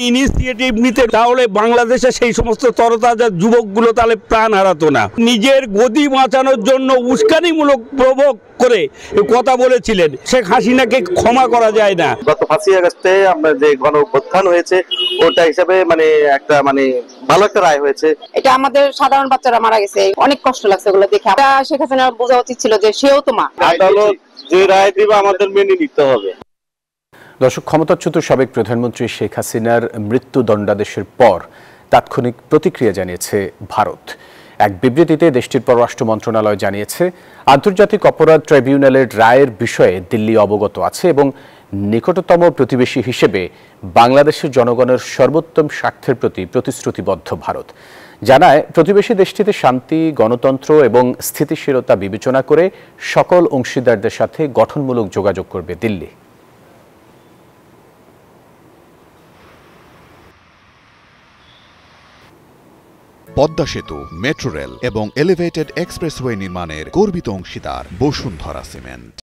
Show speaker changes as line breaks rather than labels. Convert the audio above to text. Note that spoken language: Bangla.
ইনিশিয়েটিভ নিতে, তাহলে বাংলাদেশে সেই সমস্ত তরতাজা যুবকগুলো তাহলে প্রাণ হারাতো না। নিজের গদি বাঁচানোর জন্য উস্কানিমূলক প্রভোগ করে কথা বলেছিলেন। শেখ হাসিনাকে ক্ষমা করা যায় না।
গত 5ই আগস্টে আমরা যে গণঅভ্যুত্থান হয়েছে ওটা হিসাবে একটা ভালো একটা রায় হয়েছে।
এটা আমাদের সাধারণ বাচ্চারা মারা গেছে, অনেক কষ্ট লাগছে ওগুলো দেখে। শেখ হাসিনা বোঝা উচিত ছিল যে সেও তো মা।
আদালত যে রায় দিবে আমাদের মেনে নিতে হবে।
দর্শক, ক্ষমতাচ্যুত সাবেক প্রধানমন্ত্রী শেখ হাসিনার মৃত্যুদণ্ডাদেশের পর তাৎক্ষণিক প্রতিক্রিয়া জানিয়েছে ভারত। এক বিবৃতিতে দেশটির পররাষ্ট্র মন্ত্রণালয় জানিয়েছে, আন্তর্জাতিক অপরাধ ট্রাইব্যুনালের রায়ের বিষয়ে দিল্লি অবগত আছে এবং নিকটতম প্রতিবেশী হিসেবে বাংলাদেশের জনগণের সর্বোত্তম স্বার্থের প্রতি প্রতিশ্রুতিবদ্ধ ভারত। জানায়, প্রতিবেশী দেশটিতে শান্তি, গণতন্ত্র এবং স্থিতিশীলতা বিবেচনা করে সকল অংশীদারদের সাথে গঠনমূলক যোগাযোগ করবে দিল্লি।
পদ্মা সেতু, মেট্রো রেল এবং এলিভেটেড এক্সপ্রেসওয়ে নির্মাণের গর্বিত অংশীদার বসুন্ধরা সিমেন্ট।